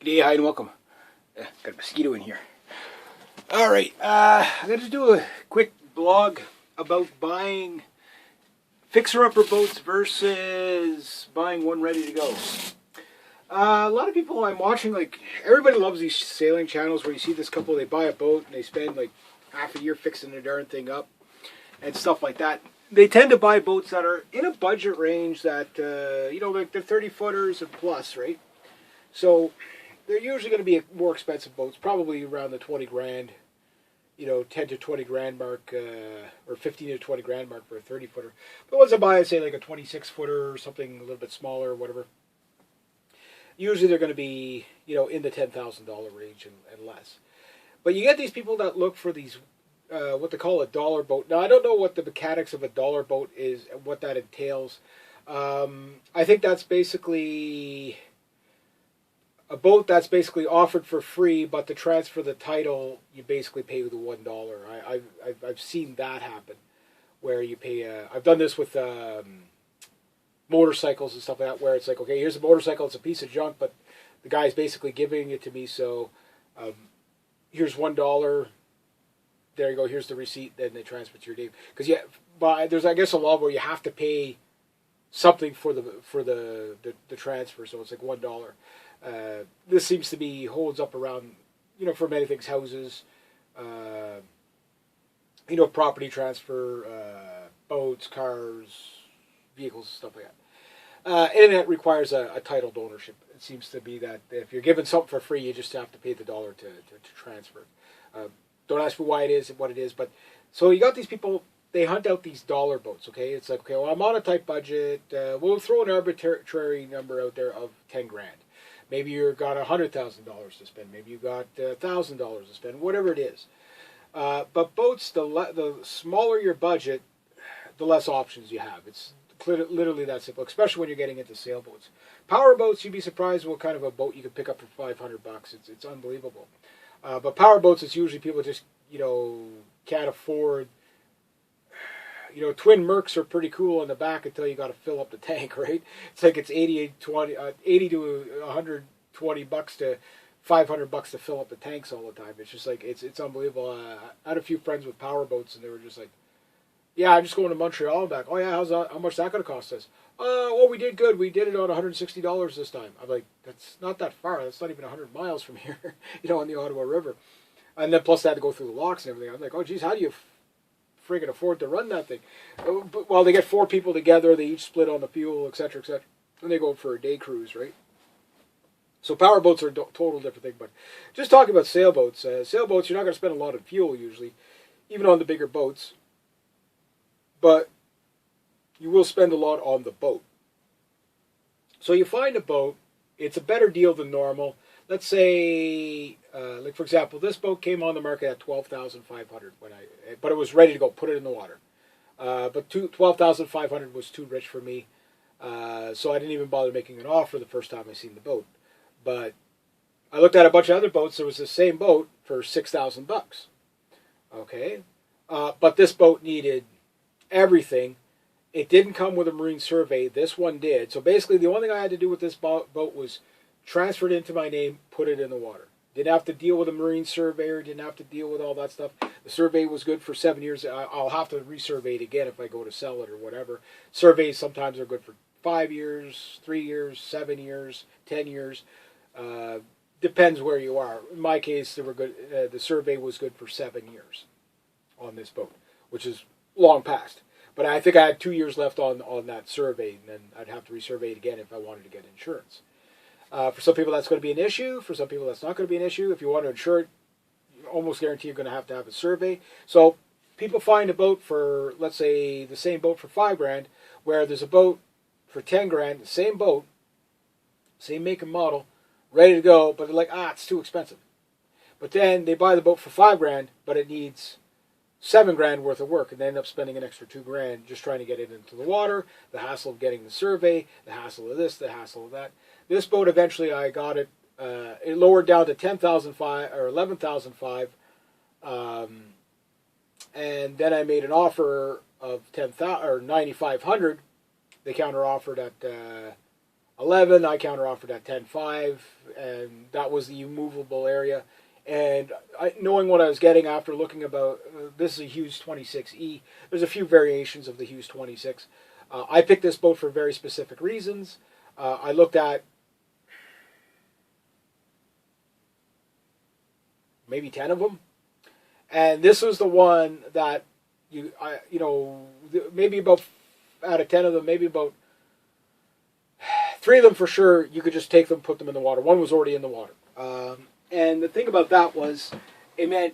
Good day, hi, and welcome. Got a mosquito in here. All right, I'm going to do a quick blog about buying fixer-upper boats versus buying one ready to go. A lot of people I'm watching, like, everybody loves these sailing channels where you see this couple, they buy a boat and they spend like half a year fixing the darn thing up and stuff like that. They tend to buy boats that are in a budget range that, like the 30-footers and plus, right? So they're usually going to be more expensive boats, probably around the 20 grand, 10 to 20 grand mark, or 15 to 20 grand mark for a 30-footer. But once I buy, say, like a 26-footer or something a little bit smaller or whatever, usually they're going to be, in the $10,000 range and less. But you get these people that look for these, what they call a dollar boat. Now, I don't know what the mechanics of a dollar boat is and what that entails. I think that's basically a boat that's basically offered for free, but to transfer the title, you basically pay the $1. I've seen that happen, where you pay. I've done this with motorcycles and stuff like that, where it's like, okay, here's a motorcycle, it's a piece of junk, but the guy's basically giving it to me, so here's $1. There you go. Here's the receipt. Then they transfer to your name. Because there's, I guess, a law where you have to pay something for the transfer, so it's like $1. This seems to be holds up around, for many things, houses, property transfer, boats, cars, vehicles, stuff like that. And it requires a titled ownership. It seems to be that if you're given something for free, you just have to pay the $1 to transfer. Don't ask me why it is, what it is, but so you got these people. They hunt out these dollar boats. Okay, it's like, okay, well, I'm on a tight budget. We'll throw an arbitrary number out there of 10 grand. Maybe you've got $100,000 to spend. Maybe you've got $1,000 to spend. Whatever it is. But boats, the smaller your budget, the less options you have. It's literally that simple. Especially when you're getting into sailboats. Power boats, you'd be surprised what kind of a boat you can pick up for $500. It's unbelievable. But power boats, it's usually people just can't afford. Twin Mercs are pretty cool on the back until you got to fill up the tank, right? It's like it's 80 to $120 to $500 to fill up the tanks all the time. It's just like it's unbelievable. I had a few friends with power boats, and they were just like, "Yeah, I'm just going to Montreal and back. Oh yeah, how much is that going to cost us? Oh, we did good. We did it on $160 this time." I'm like, that's not that far. That's not even 100 miles from here, on the Ottawa River. And then plus they had to go through the locks and everything. I'm like, oh geez, how do you friggin' afford to run that thing? Well, they get 4 people together, they each split on the fuel, etc., etc., and they go for a day cruise, right? So power boats are a total different thing. But just talking about sailboats, sailboats, you're not going to spend a lot of fuel usually, even on the bigger boats, but you will spend a lot on the boat. So you find a boat, it's a better deal than normal. Let's say, like for example, this boat came on the market at $12,500 but it was ready to go. Put it in the water. But $12,500 was too rich for me, so I didn't even bother making an offer the first time I seen the boat. But I looked at a bunch of other boats. There was the same boat for $6,000. Okay, but this boat needed everything. It didn't come with a marine survey. This one did. So basically, the only thing I had to do with this boat was transfer it into my name, put it in the water. Didn't have to deal with a marine surveyor, didn't have to deal with all that stuff. The survey was good for 7 years. I'll have to resurvey it again if I go to sell it or whatever. Surveys sometimes are good for 5 years, 3 years, 7 years, 10 years. Depends where you are. In my case, they were good. The survey was good for 7 years on this boat, which is long past. But I think I had 2 years left on that survey, and then I'd have to resurvey it again if I wanted to get insurance. For some people, that's going to be an issue. For some people, that's not going to be an issue. If you want to insure it, you almost guarantee you're going to have a survey. So people find a boat for, let's say, the same boat for $5,000, where there's a boat for $10,000, the same boat, same make and model, ready to go, but they're like, it's too expensive. But then they buy the boat for $5,000, but it needs $7,000 worth of work, and they end up spending an extra $2,000 just trying to get it into the water, the hassle of getting the survey, the hassle of this, the hassle of that. This boat, eventually I got it, it lowered down to $10,500 or $11,500, and then I made an offer of $9,500. They counter offered at 11. I counter offered at 10.5, and that was the movable area. And knowing what I was getting after looking about, this is a Hughes 26E. There's a few variations of the Hughes 26. I picked this boat for very specific reasons. I looked at maybe 10 of them, and this was the one that maybe about out of 10 of them, maybe about 3 of them for sure, you could just take them, put them in the water. One was already in the water. And the thing about that was, it meant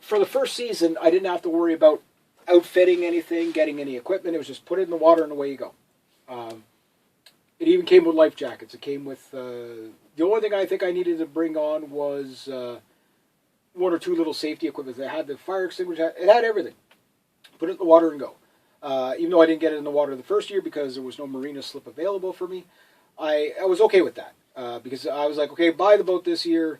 for the first season, I didn't have to worry about outfitting anything, getting any equipment. It was just put it in the water and away you go. It even came with life jackets. It came with, the only thing I think I needed to bring on was 1 or 2 little safety equipment. It had the fire extinguisher. It had everything. Put it in the water and go. Even though I didn't get it in the water the first year because there was no marina slip available for me, I was okay with that. Because I was like, okay, buy the boat this year.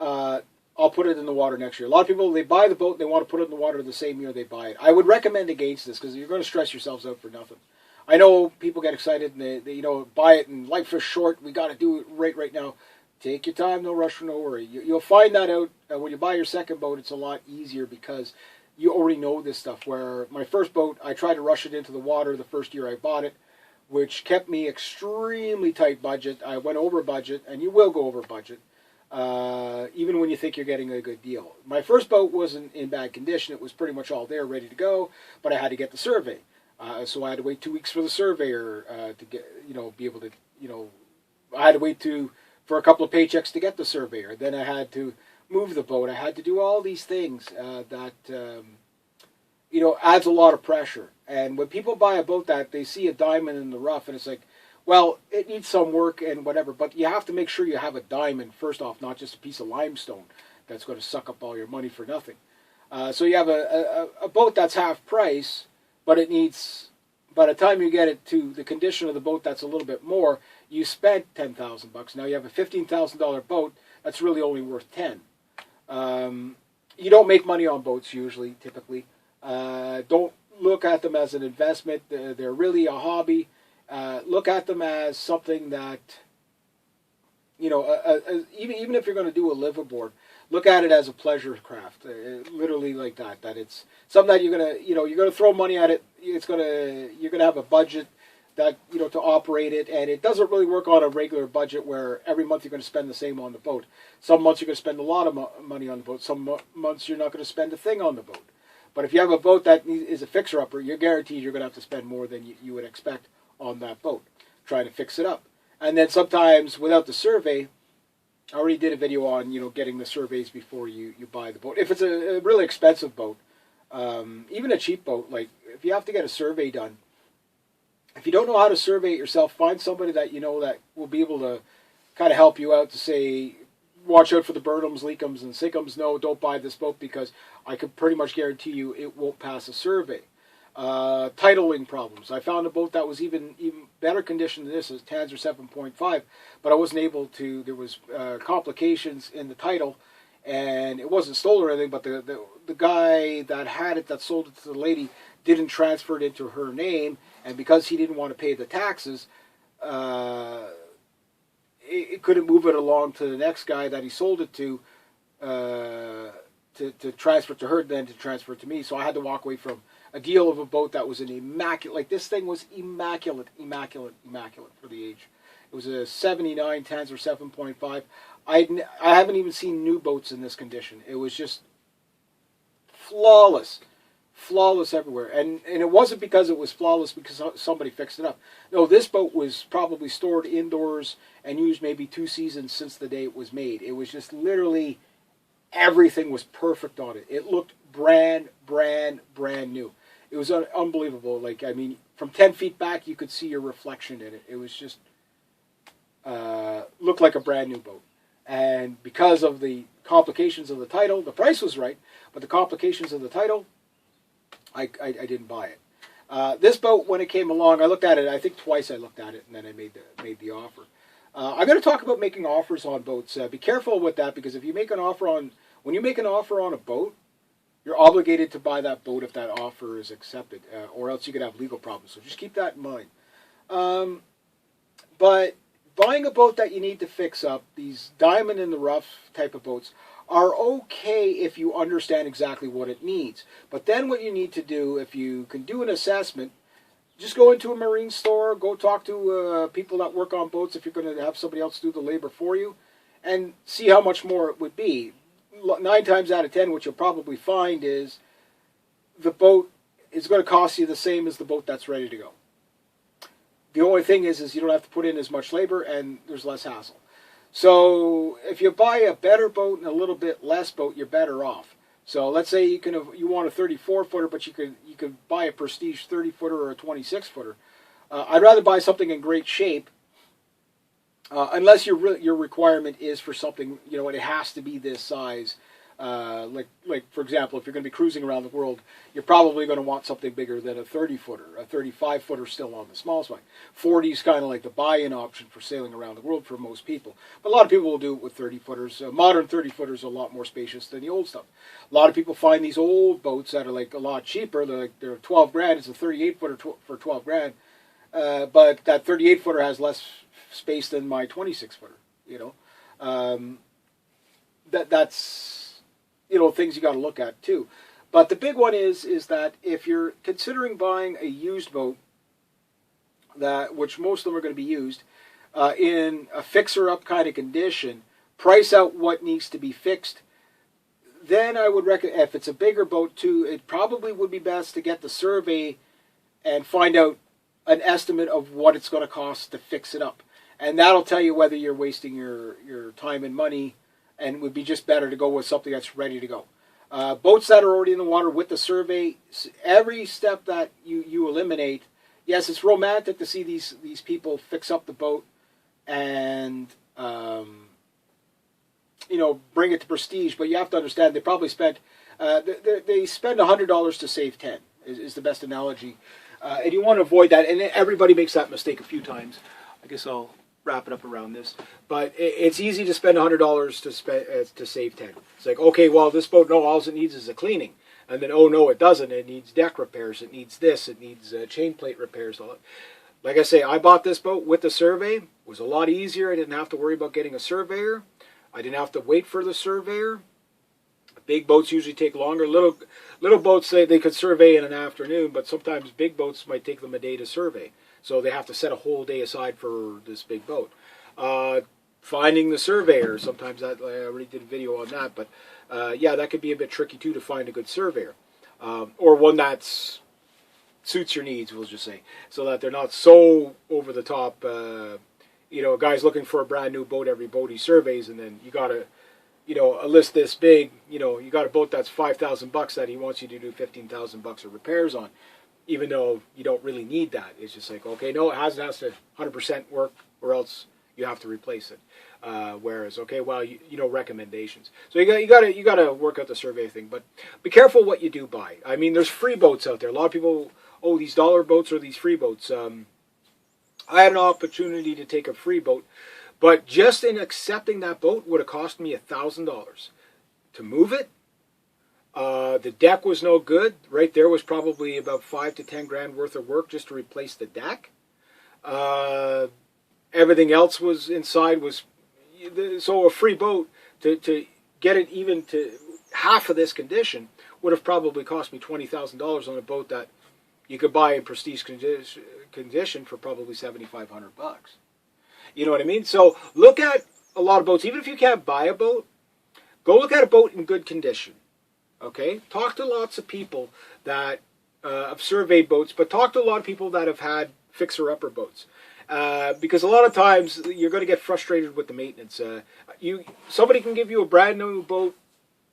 I'll put it in the water next year. A lot of people, they buy the boat and they want to put it in the water the same year they buy it. I would recommend against this because you're going to stress yourselves out for nothing. I know people get excited and they buy it and life is short. We got to do it right now. Take your time, no rush, no worry. You'll find that out when you buy your second boat. It's a lot easier because you already know this stuff. Where my first boat, I tried to rush it into the water the first year I bought it, which kept me extremely tight budget. I went over budget, and you will go over budget, even when you think you're getting a good deal. My first boat wasn't in bad condition. It was pretty much all there, ready to go, but I had to get the survey. So I had to wait 2 weeks for the surveyor to get, be able to, I had to wait for a couple of paychecks to get the surveyor. Then I had to move the boat. I had to do all these things that, adds a lot of pressure. And when people buy a boat that they see a diamond in the rough, and it's like, well, it needs some work and whatever, but you have to make sure you have a diamond, first off, not just a piece of limestone that's going to suck up all your money for nothing. So you have a boat that's half price, but it needs, by the time you get it to the condition of the boat that's a little bit more, you spent $10,000. Now you have a $15,000 boat that's really only worth 10. You don't make money on boats usually, typically. Don't look at them as an investment. They're really a hobby. Look at them as something that, even if you're going to do a liveaboard, look at it as a pleasure craft, literally like that. That it's something that you're gonna throw money at it. You're gonna have a budget that to operate it, and it doesn't really work on a regular budget where every month you're going to spend the same on the boat. Some months you're going to spend a lot of money on the boat. Some months you're not going to spend a thing on the boat. But if you have a boat that is a fixer-upper, you're guaranteed you're going to have to spend more than you would expect on that boat, trying to fix it up. And then sometimes, without the survey, I already did a video on, getting the surveys before you buy the boat. If it's a really expensive boat, even a cheap boat, like if you have to get a survey done, if you don't know how to survey it yourself, find somebody that that will be able to kind of help you out to say, watch out for the Burnhams, Leakums, and Sinkums. No, don't buy this boat because I could pretty much guarantee you it won't pass a survey. Titling problems. I found a boat that was even better condition than this, as Tanzer 7.5, but I wasn't able to. There was complications in the title, and it wasn't stolen or anything. But the guy that had it, that sold it to the lady, didn't transfer it into her name, and because he didn't want to pay the taxes, it couldn't move it along to the next guy that he sold it to transfer it to her, then to transfer it to me. So I had to walk away from a deal of a boat that was an immaculate, like this thing was immaculate for the age. It was a 79 Tanzer 7.5. I haven't even seen new boats in this condition. It was just flawless everywhere. And it wasn't because it was flawless because somebody fixed it up. No, this boat was probably stored indoors and used maybe 2 seasons since the day it was made. It was just literally, everything was perfect on it. It looked brand new. It was unbelievable. Like, I mean, from 10 feet back, you could see your reflection in it. It was just, looked like a brand new boat. And because of the complications of the title, the price was right, but the complications of the title, I didn't buy it. This boat, when it came along, I looked at it, I think twice I looked at it, and then I made the offer. I'm going to talk about making offers on boats. Be careful with that, because if you make an offer when you make an offer on a boat, you're obligated to buy that boat if that offer is accepted, or else you could have legal problems. So just keep that in mind. But buying a boat that you need to fix up, these diamond in the rough type of boats, are okay if you understand exactly what it needs. But then what you need to do, if you can do an assessment, just go into a marine store, go talk to people that work on boats if you're going to have somebody else do the labor for you, and see how much more it would be. 9 times out of 10, what you'll probably find is the boat is going to cost you the same as the boat that's ready to go. The only thing is you don't have to put in as much labor and there's less hassle. So if you buy a better boat and a little bit less boat, you're better off. So let's say you want a 34-footer, but you could buy a Prestige 30-footer or a 26-footer. I'd rather buy something in great shape, unless your requirement is for something, and it has to be this size. Like for example, if you're going to be cruising around the world, you're probably going to want something bigger than a 30-footer. A 35-footer still on the small side. 40 is kind of like the buy-in option for sailing around the world for most people. But a lot of people will do it with 30-footers. Modern 30-footers are a lot more spacious than the old stuff. A lot of people find these old boats that are like a lot cheaper. They're 12 grand. It's a 38-footer for 12 grand. But that 38-footer has less space than my 26-footer. That's things you got to look at too. But the big one is that if you're considering buying a used boat, which most of them are going to be used, in a fixer-up kind of condition, price out what needs to be fixed. Then I would recommend, if it's a bigger boat too, it probably would be best to get the survey and find out an estimate of what it's going to cost to fix it up. And that'll tell you whether you're wasting your time and money, and it would be just better to go with something that's ready to go. Boats that are already in the water with the survey, every step that you eliminate, yes, it's romantic to see these people fix up the boat and bring it to prestige, but you have to understand they probably spent they spend $100 to save 10 is the best analogy, and you want to avoid that. And everybody makes that mistake a few times. I guess I'll wrap it up around this, but it's easy to spend $100 to save 10. It's like, okay, well, this boat, no, all it needs is a cleaning, and then oh no, it doesn't. It needs deck repairs. It needs this. It needs chain plate repairs. Like I say, I bought this boat with the survey. It was a lot easier. I didn't have to worry about getting a surveyor. I didn't have to wait for the surveyor. Big boats usually take longer. Little boats, they could survey in an afternoon, but sometimes big boats might take them a day to survey. So they have to set a whole day aside for this big boat. Finding the surveyor, sometimes I already did a video on that, but yeah, that could be a bit tricky too to find a good surveyor. Or one that suits your needs, we'll just say, so that they're not so over the top. A guy's looking for a brand new boat, every boat he surveys, and then you got to, a list this big, you got a boat that's $5,000 that he wants you to do $15,000 of repairs on. Even though you don't really need that. It's just like, okay, no, it has to 100% work, or else you have to replace it. Whereas, okay, well, recommendations. So you got to work out the survey thing, but be careful what you do buy. I mean, there's free boats out there. A lot of people, these dollar boats or these free boats. I had an opportunity to take a free boat, but just in accepting that boat would have cost me $1,000 to move it. The deck was no good. Right there was probably about 5 to 10 grand worth of work just to replace the deck. Everything else was inside so a free boat to get it even to half of this condition would have probably cost me $20,000 on a boat that you could buy in prestige condition for probably $7,500. You know what I mean? So look at a lot of boats. Even if you can't buy a boat, go look at a boat in good condition. Okay, talk to lots of people that have surveyed boats, but talk to a lot of people that have had fixer-upper boats, because a lot of times you're going to get frustrated with the maintenance. Somebody can give you a brand new boat,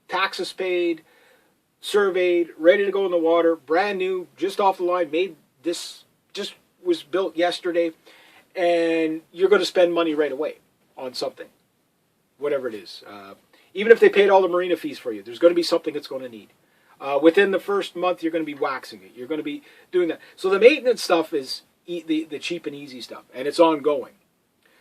taxes paid, surveyed, ready to go in the water, brand new, just off the line, just was built yesterday, and you're going to spend money right away on something, whatever it is. Even if they paid all the marina fees for you, there's going to be something it's going to need. Within the first month, you're going to be waxing it. You're going to be doing that. So the maintenance stuff is the cheap and easy stuff, and it's ongoing.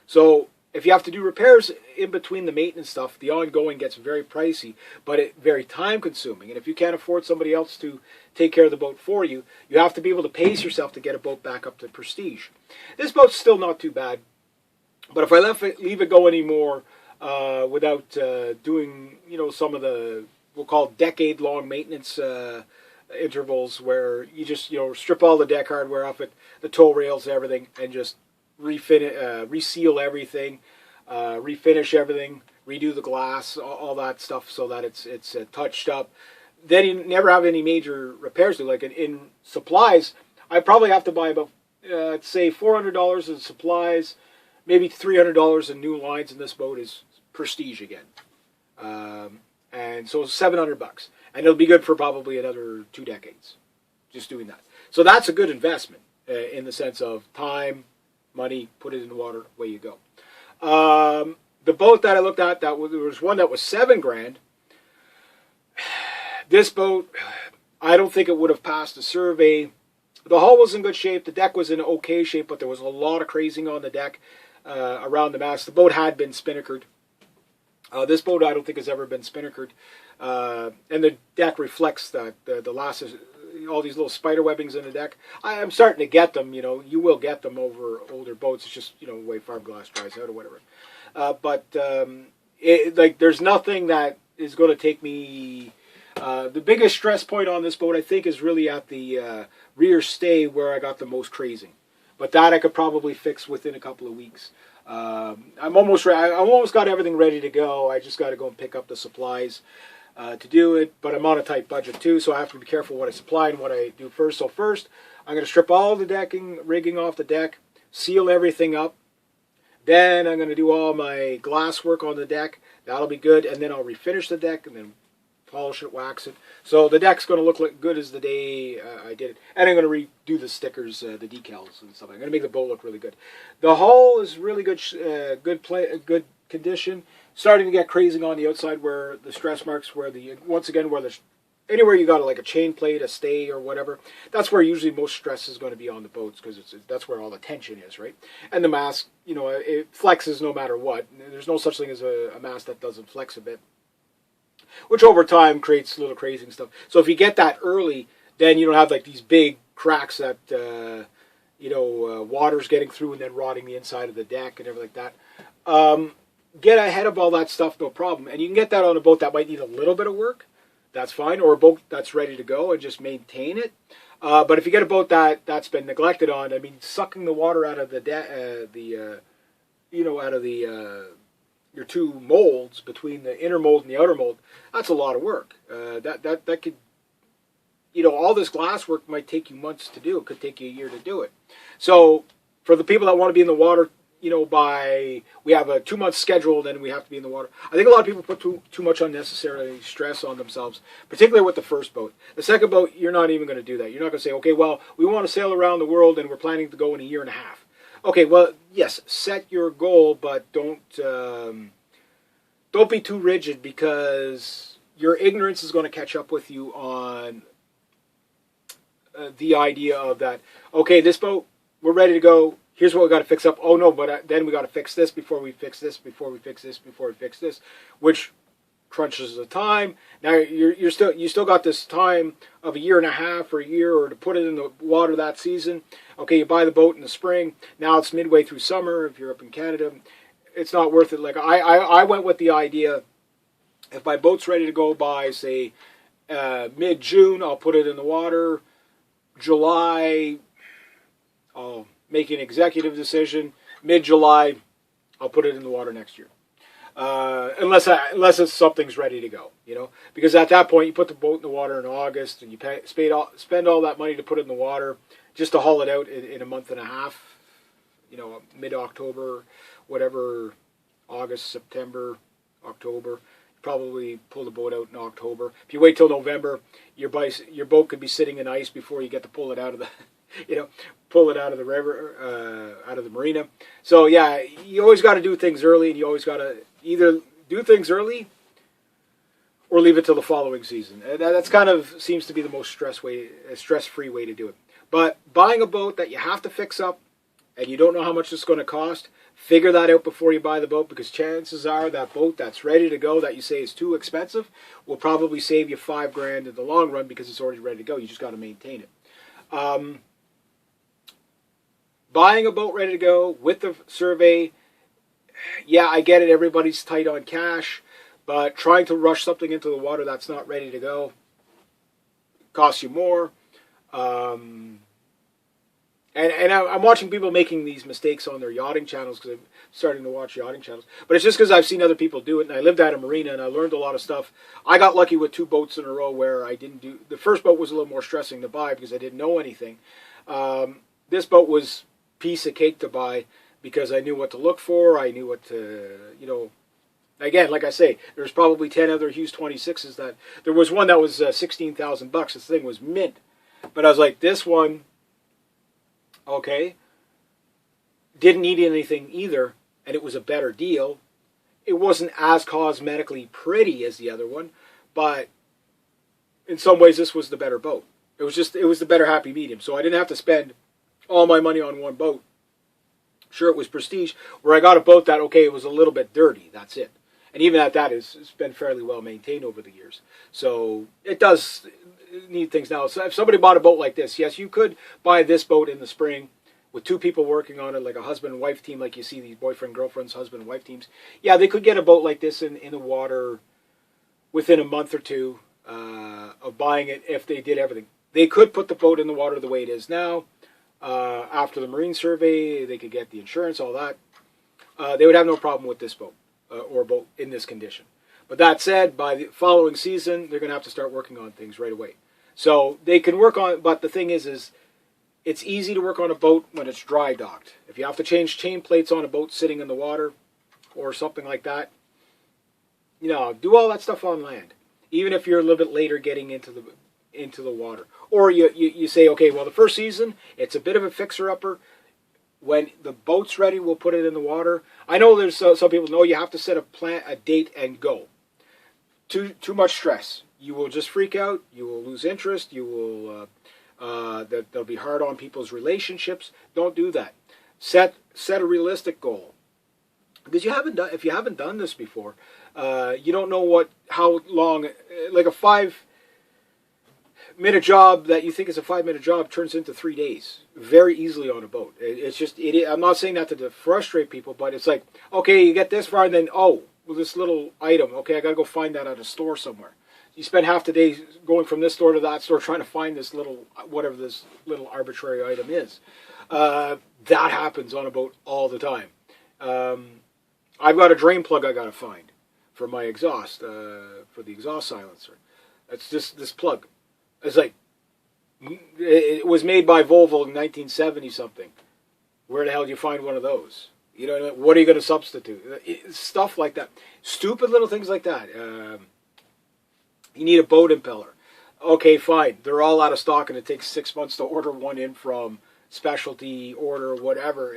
So if you have to do repairs in between the maintenance stuff, the ongoing gets very pricey, but very time-consuming. And if you can't afford somebody else to take care of the boat for you, you have to be able to pace yourself to get a boat back up to prestige. This boat's still not too bad. But if I leave it go anymore without doing, some of the, we'll call decade-long maintenance intervals where you just, strip all the deck hardware off it, the tow rails, everything, and just reseal everything, refinish everything, redo the glass, all that stuff, so that it's touched up. Then you never have any major repairs to. Like in supplies, I probably have to buy about say $400 in supplies, maybe $300 in new lines, and this boat is prestige again. And so $700, and it'll be good for probably another 2 decades, just doing that. So that's a good investment in the sense of time, money, put it in the water, away you go. The boat that I looked at, there was one that was $7,000. This boat, I don't think it would have passed a survey. The hull was in good shape. The deck was in okay shape, but there was a lot of crazing on the deck around the mast. The boat had been spinnakered. This boat, I don't think, has ever been spinnakered. And the deck reflects that. The last, all these little spider webbings in the deck. I'm starting to get them. You will get them over older boats. It's just, the way fiberglass dries out or whatever. But there's nothing that is going to take me. The biggest stress point on this boat, I think, is really at the rear stay where I got the most crazing. But that I could probably fix within a couple of weeks. I'm almost ready. I almost got everything ready to go. I just got to go and pick up the supplies to do it. But I'm on a tight budget too, so I have to be careful what I supply and what I do first. So first, I'm going to strip all the rigging off the deck, seal everything up. Then I'm going to do all my glass work on the deck. That'll be good. And then I'll refinish the deck and then polish it, wax it. So the deck's going to look like good as the day I did it. And I'm going to redo the stickers, the decals and stuff. I'm going to make the boat look really good. The hull is really good, good condition. Starting to get crazing on the outside where the stress marks, where anywhere you got like a chain plate, a stay or whatever, that's where usually most stress is going to be on the boats, because that's where all the tension is, right? And the mast, it flexes no matter what. There's no such thing as a mast that doesn't flex a bit, which over time creates little crazing stuff. So if you get that early, then you don't have like these big cracks that water's getting through and then rotting the inside of the deck and everything like that. Get ahead of all that stuff, no problem. And you can get that on a boat that might need a little bit of work. That's fine. Or a boat that's ready to go and just maintain it. But if you get a boat that's been neglected on, I mean, sucking the water out of your two molds, between the inner mold and the outer mold, that's a lot of work. That could, all this glass work might take you months to do. It could take you a year to do it. So for the people that want to be in the water, we have a 2-month schedule, then we have to be in the water. I think a lot of people put too much unnecessary stress on themselves, particularly with the first boat. The second boat, you're not even going to do that. You're not going to say, okay, well, we want to sail around the world and we're planning to go in a year and a half. Okay, well, yes, set your goal, but don't be too rigid, because your ignorance is going to catch up with you on the idea of that. Okay, this boat, we're ready to go. Here's what we got to fix up. Oh no, but then we got to fix this before we fix this, before we fix this, before we fix this, which crunches the time. Now you still got this time of a year and a half or a year, or to put it in the water that season. Okay, you buy the boat in the spring. Now it's midway through summer. If you're up in Canada, it's not worth it. Like I went with the idea, if my boat's ready to go by, say, mid-June, I'll put it in the water. July, I'll make an executive decision. Mid-July, I'll put it in the water next year. Unless something's ready to go, because at that point you put the boat in the water in August, and you spend all that money to put it in the water just to haul it out in a month and a half, mid-October, whatever, August, September, October. Probably pull the boat out in October. If you wait till November, your boat could be sitting in ice before you get to pull it out of the pull it out of the river, out of the marina. So yeah, you always got to do things early, and you always got to either do things early or leave it till the following season. And that's kind of seems to be the most stress-free way to do it. But buying a boat that you have to fix up and you don't know how much it's going to cost, figure that out before you buy the boat, because chances are that boat that's ready to go, that you say is too expensive, will probably save you $5,000 in the long run, because it's already ready to go. You just got to maintain it. Buying a boat ready to go with the survey yeah, I get it. Everybody's tight on cash, but trying to rush something into the water that's not ready to go costs you more. Um, and I'm watching people making these mistakes on their yachting channels because I'm starting to watch yachting channels. But it's just because I've seen other people do it, and I lived at a marina, and I learned a lot of stuff. I got lucky with 2 boats in a row where I didn't do... The first boat was a little more stressing to buy because I didn't know anything. This boat was piece of cake to buy because I knew what to look for. I knew what to, you know... Again, like I say, there's probably 10 other Hughes 26s that... There was one that was $16,000. This thing was mint. But I was like, this one... Okay. Didn't need anything either, and it was a better deal. It wasn't as cosmetically pretty as the other one, but in some ways this was the better boat. It was the better happy medium. So I didn't have to spend all my money on one boat. Sure, it was prestige, where I got a boat that, okay, it was a little bit dirty. That's it. And even at that, it's been fairly well maintained over the years. So it does need things now. So if somebody bought a boat like this, yes, you could buy this boat in the spring with 2 people working on it, like a husband and wife team, like you see these boyfriend, girlfriends, husband and wife teams. Yeah, they could get a boat like this in the water within a month or two of buying it if they did everything. They could put the boat in the water the way it is now. After the marine survey, they could get the insurance, all that. They would have no problem with this boat or a boat in this condition. But that said, by the following season, they're going to have to start working on things right away. So they can work on, but the thing is it's easy to work on a boat when it's dry docked. If you have to change chain plates on a boat sitting in the water or something like that, you know, do all that stuff on land. Even if you're a little bit later getting into the water. Or you say, okay, well, the first season, it's a bit of a fixer-upper. When the boat's ready, we'll put it in the water. I know there's some people know you have to set a date and go. Too much stress. You will just freak out. You will lose interest. You will they'll be hard on people's relationships. Don't do that. Set a realistic goal. Because if you haven't done this before, you don't know how long, like a 5-minute job that you think is a 5-minute job turns into 3 days very easily on a boat. It's just, I'm not saying that to frustrate people, but it's like, okay, you get this far and then, oh, well, this little item, okay, I got to go find that at a store somewhere. You spend half the day going from this store to that store trying to find this little, whatever this little arbitrary item is. That happens on a boat all the time. I've got a drain plug I got to find for my exhaust, for the exhaust silencer. It's just this plug. It's like, it was made by Volvo in 1970 something. Where the hell do you find one of those? You know, what are you going to substitute? Stuff like that. Stupid little things like that. You need a boat impeller. Okay, fine. They're all out of stock and it takes 6 months to order one in from specialty order, whatever.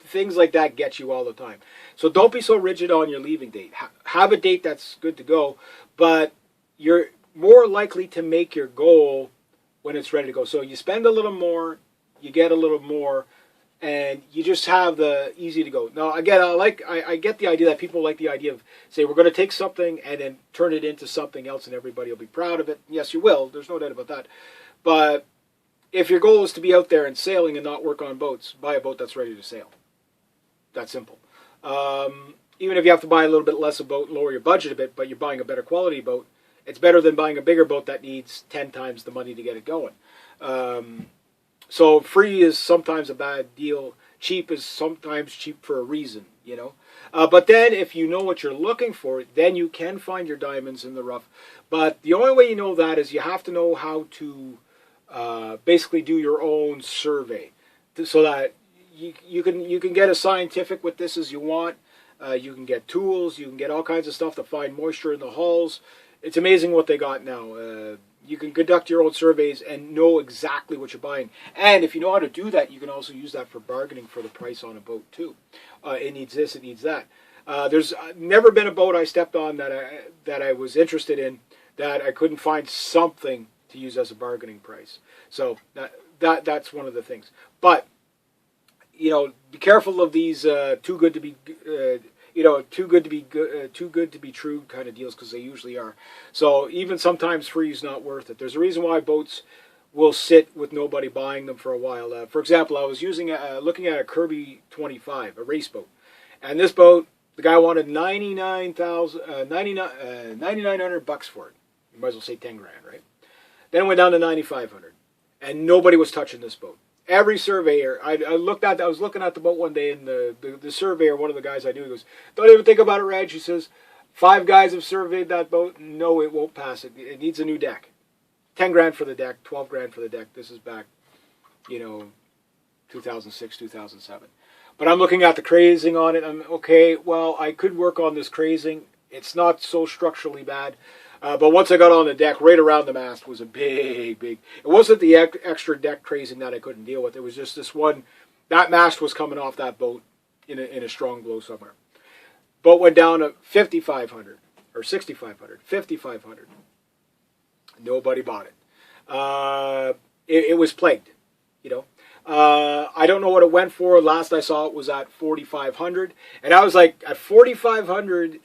Things like that get you all the time. So don't be so rigid on your leaving date. Have a date that's good to go, but you're more likely to make your goal when it's ready to go. So you spend a little more, you get a little more, and you just have the easy to go. Now, again, I get the idea that people like the idea of, say, we're going to take something and then turn it into something else and everybody will be proud of it. Yes, you will. There's no doubt about that. But if your goal is to be out there and sailing and not work on boats, buy a boat that's ready to sail. That's simple. Even if you have to buy a little bit less of a boat, lower your budget a bit, but you're buying a better quality boat, it's better than buying a bigger boat that needs 10 times the money to get it going. So free is sometimes a bad deal. Cheap is sometimes cheap for a reason, you know. But then if you know what you're looking for, then you can find your diamonds in the rough. But the only way you know that is you have to know how to basically do your own survey, so that you can get as scientific with this as you want. You can get tools. You can get all kinds of stuff to find moisture in the hulls. It's amazing what they got now. You can conduct your own surveys and know exactly what you're buying. And if you know how to do that, you can also use that for bargaining for the price on a boat too. It needs this, it needs that. There's never been a boat I stepped on that I was interested in that I couldn't find something to use as a bargaining price. So that's one of the things. But you know, be careful of these too good to be too good to be true kind of deals, because they usually are. So even sometimes free is not worth it. There's a reason why boats will sit with nobody buying them for a while. For example, I was looking at a Kirby 25, a race boat, and this boat The guy wanted 9,900 bucks for it. You might as well say 10 grand, right? Then it went down to 9,500, and nobody was touching this boat. Every surveyor, I was looking at the boat one day, and the surveyor, one of the guys I knew, goes, "Don't even think about it, Reg." He says, 5 guys have surveyed that boat. No, it won't pass it. It needs a new deck. 10 grand for the deck, 12 grand for the deck. This is back, 2006, 2007. But I'm looking at the crazing on it. I'm okay. Well, I could work on this crazing. It's not so structurally bad. But once I got on the deck, right around the mast was a big. It wasn't the extra deck crazing that I couldn't deal with. It was just this one. That mast was coming off that boat in a strong blow somewhere. Boat went down to 5,500 or 6,500, 5,500. Nobody bought it. It was plagued, I don't know what it went for. Last I saw it was at 4,500. And I was like, at 4,500,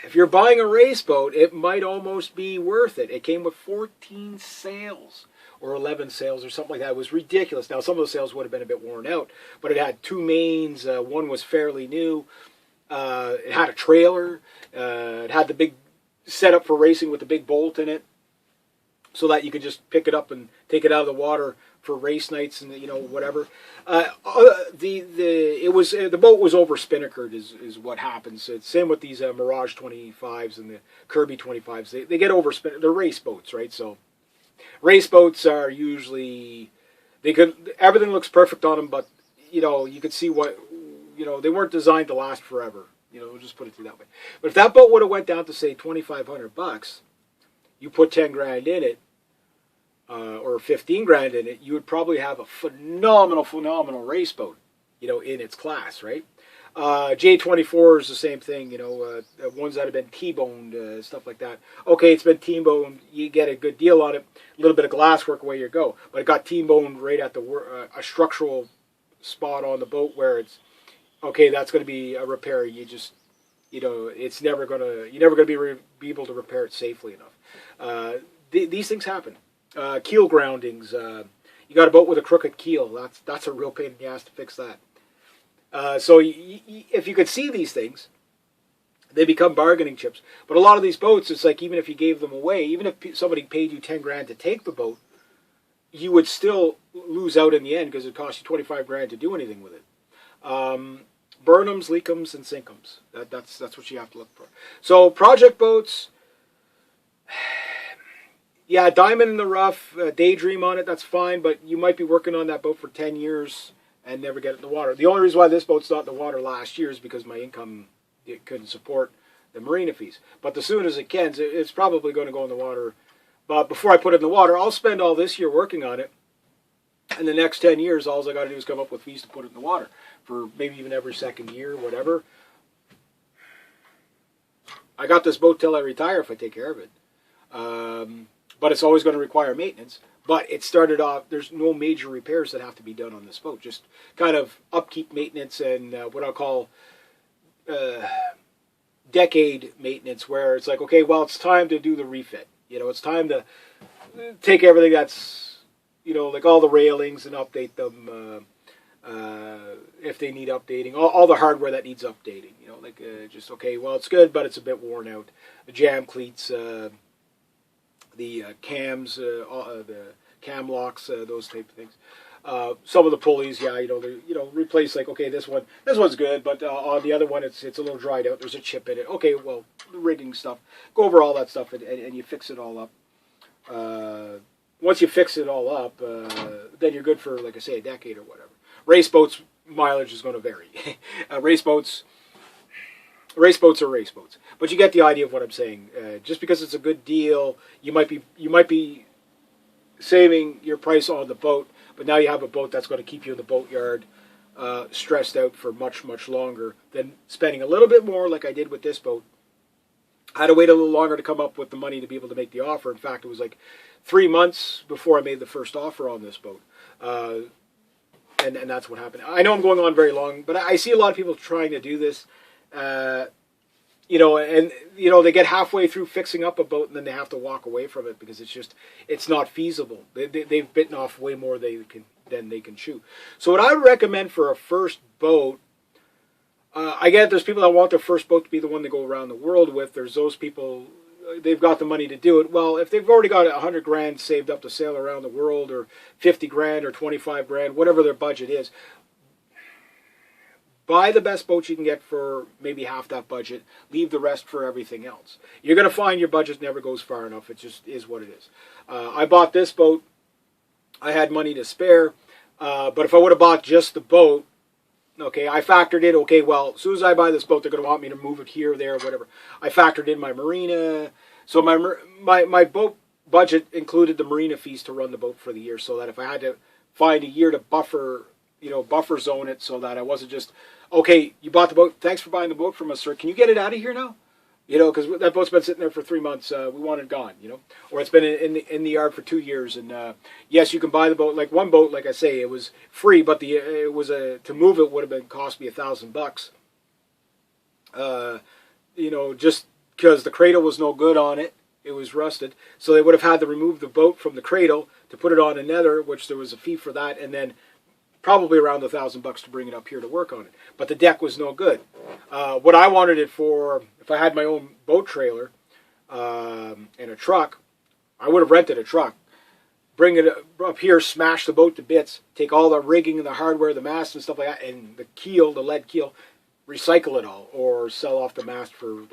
if you're buying a race boat, it might almost be worth it. It came with 14 sails or 11 sails or something like that. It was ridiculous. Now, some of the sails would have been a bit worn out, but it had 2 mains. One was fairly new. It had a trailer. It had the big setup for racing with the big bolt in it, so that you could just pick it up and take it out of the water for race nights and whatever. The boat was over spinnakered is what happens. It's same with these Mirage 25s and the Kirby 25s. They get over spin. They're race boats, right? So race boats are usually everything looks perfect on them, but you could see what they weren't designed to last forever. We'll just put it that way. But if that boat would have went down to say 2,500 bucks, you put 10 grand in it, or 15 grand in it, you would probably have a phenomenal race boat, in its class, right? J24 is the same thing, ones that have been T-boned, stuff like that. Okay, it's been T-boned, you get a good deal on it, a little bit of glasswork, away you go. But it got T-boned right at a structural spot on the boat where it's, okay, that's going to be a repair. You just, it's never going to, you're never going to be able to repair it safely enough. These things happen. Keel groundings. You got a boat with a crooked keel. That's a real pain in the ass to fix that. So if you could see these things, they become bargaining chips. But a lot of these boats, it's like even if you gave them away, even if somebody paid you 10 grand to take the boat, you would still lose out in the end because it cost you 25 grand to do anything with it. Burn'ems, leak'ems, and sink'ems. That's what you have to look for. So project boats, yeah, diamond in the rough, daydream on it, that's fine, but you might be working on that boat for 10 years and never get it in the water. The only reason why this boat's not in the water last year is because my income couldn't support the marina fees. But as soon as it can, it's probably going to go in the water. But before I put it in the water, I'll spend all this year working on it. And the next 10 years, all I got to do is come up with fees to put it in the water for maybe even every second year, whatever. I got this boat till I retire if I take care of it. But it's always going to require maintenance. But it started off, there's no major repairs that have to be done on this boat. Just kind of upkeep maintenance and what I'll call decade maintenance, where it's like, okay, well, it's time to do the refit. It's time to take everything that's, like all the railings and update them if they need updating. All the hardware that needs updating. Just, okay, well, it's good, but it's a bit worn out. The jam cleats, the cams, the cam locks, those type of things. Some of the pulleys, yeah, replace, like, okay, this one's good, but on the other one, it's a little dried out. There's a chip in it. Okay, well, the rigging stuff. Go over all that stuff and you fix it all up. Once you fix it all up, then you're good for, like I say, a decade or whatever. Race boats, mileage is going to vary. Race boats are race boats. But you get the idea of what I'm saying. Just because it's a good deal, you might be saving your price on the boat, but now you have a boat that's going to keep you in the boatyard stressed out for much, much longer than spending a little bit more like I did with this boat. I had to wait a little longer to come up with the money to be able to make the offer. In fact, it was like 3 months before I made the first offer on this boat. And that's what happened. I know I'm going on very long, but I see a lot of people trying to do this. They get halfway through fixing up a boat and then they have to walk away from it because it's not feasible. They've bitten off way more than they can chew. So what I would recommend for a first boat, I get there's people that want their first boat to be the one they go around the world with. There's those people, they've got the money to do it. Well, if they've already got 100 grand saved up to sail around the world, or 50 grand or 25 grand, whatever their budget is, buy the best boat you can get for maybe half that budget. Leave the rest for everything else. You're going to find your budget never goes far enough. It just is what it is. I bought this boat. I had money to spare. But if I would have bought just the boat, okay, I factored in, okay, well, as soon as I buy this boat, they're going to want me to move it here, there, whatever. I factored in my marina. So my boat budget included the marina fees to run the boat for the year, so that if I had to find a year to buffer zone it, so that I wasn't just, okay, you bought the boat, thanks for buying the boat from us, sir. Can you get it out of here now? Because that boat's been sitting there for 3 months. We want it gone, or it's been in the yard for 2 years. And yes, you can buy the boat. Like one boat, like I say, it was free, but to move it would have been cost me $1,000. Just because the cradle was no good on it, it was rusted. So they would have had to remove the boat from the cradle to put it on another, which there was a fee for that, and then probably around $1,000 to bring it up here to work on it. But the deck was no good. What I wanted it for, if I had my own boat trailer and a truck, I would have rented a truck. Bring it up here, smash the boat to bits, take all the rigging and the hardware, the mast and stuff like that, and the keel, the lead keel, recycle it all, or sell off the mast for,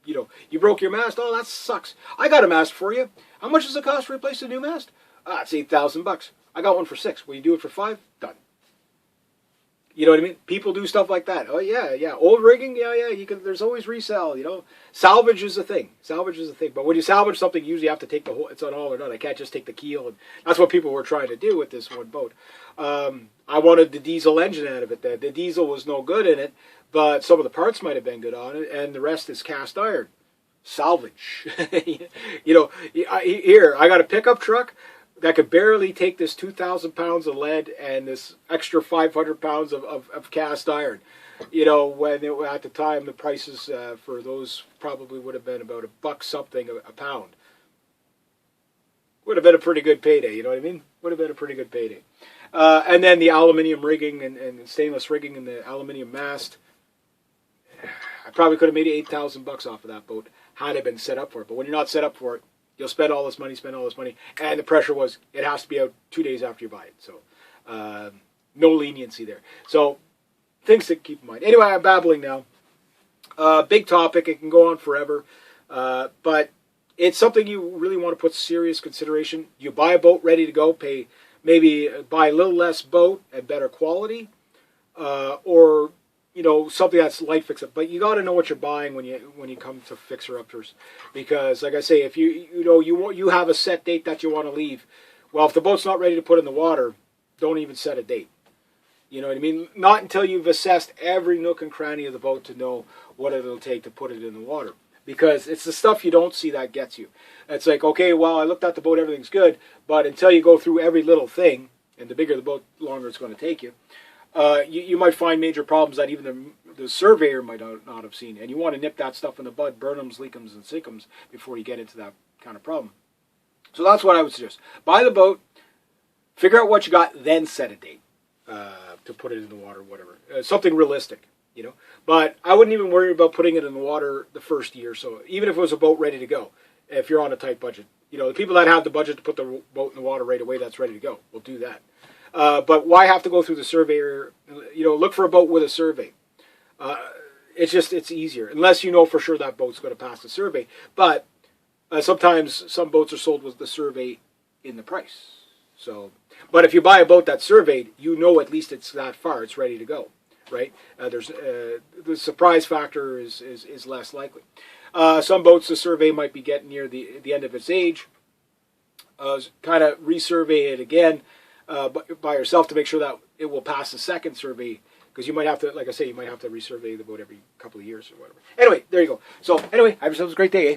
you broke your mast? Oh, that sucks. I got a mast for you. How much does it cost to replace a new mast? It's $8,000. I got one for $6,000. Will you do it for $5,000? Done. You know what I mean? People do stuff like that. Oh yeah. Old rigging, yeah. You can. There's always resell. Salvage is a thing. But when you salvage something, you usually have to take the whole. It's on all or none. I can't just take the keel, and that's what people were trying to do with this one boat. I wanted the diesel engine out of it. The diesel was no good in it, but some of the parts might have been good on it, and the rest is cast iron. Salvage. Here I got a pickup truck that could barely take this 2,000 pounds of lead and this extra 500 pounds of cast iron. When at the time the prices for those probably would have been about $1 something a pound. Would have been a pretty good payday, you know what I mean? Would have been a pretty good payday. And then the aluminium rigging and stainless rigging and the aluminium mast. I probably could have made $8,000 off of that boat had it been set up for it. But when you're not set up for it, you'll spend all this money, and the pressure was, it has to be out 2 days after you buy it. So, no leniency there. So, things to keep in mind. Anyway, I'm babbling now. Big topic. It can go on forever. But it's something you really want to put serious consideration. You buy a boat ready to go, maybe buy a little less boat and better quality, or something that's light fix up. But you got to know what you're buying when you come to fixer uppers, because like I say, if you have a set date that you want to leave, well, if the boat's not ready to put in the water, don't even set a date. You know what I mean? Not until you've assessed every nook and cranny of the boat to know what it'll take to put it in the water, because it's the stuff you don't see that gets you. It's like, okay, well, I looked at the boat, everything's good, but until you go through every little thing, and the bigger the boat, the longer it's going to take you. You might find major problems that even the surveyor might not have seen. And you want to nip that stuff in the bud, burn-ems, leak-ems, and sink-ems before you get into that kind of problem. So that's what I would suggest. Buy the boat, figure out what you got, then set a date to put it in the water, whatever. Something realistic, But I wouldn't even worry about putting it in the water the first year. So even if it was a boat ready to go, if you're on a tight budget. The people that have the budget to put the boat in the water right away, that's ready to go, will do that. But why have to go through the surveyor? Look for a boat with a survey. It's easier, unless you know for sure that boat's going to pass the survey. But sometimes some boats are sold with the survey in the price. But if you buy a boat that's surveyed, at least it's that far, it's ready to go, right? The surprise factor is less likely. Some boats, the survey might be getting near the end of its age. Kind of resurvey it again. By yourself to make sure that it will pass the second survey, because you might have to, like I say, resurvey the boat every couple of years or whatever. Anyway, there you go. So anyway, have yourselves a great day, eh?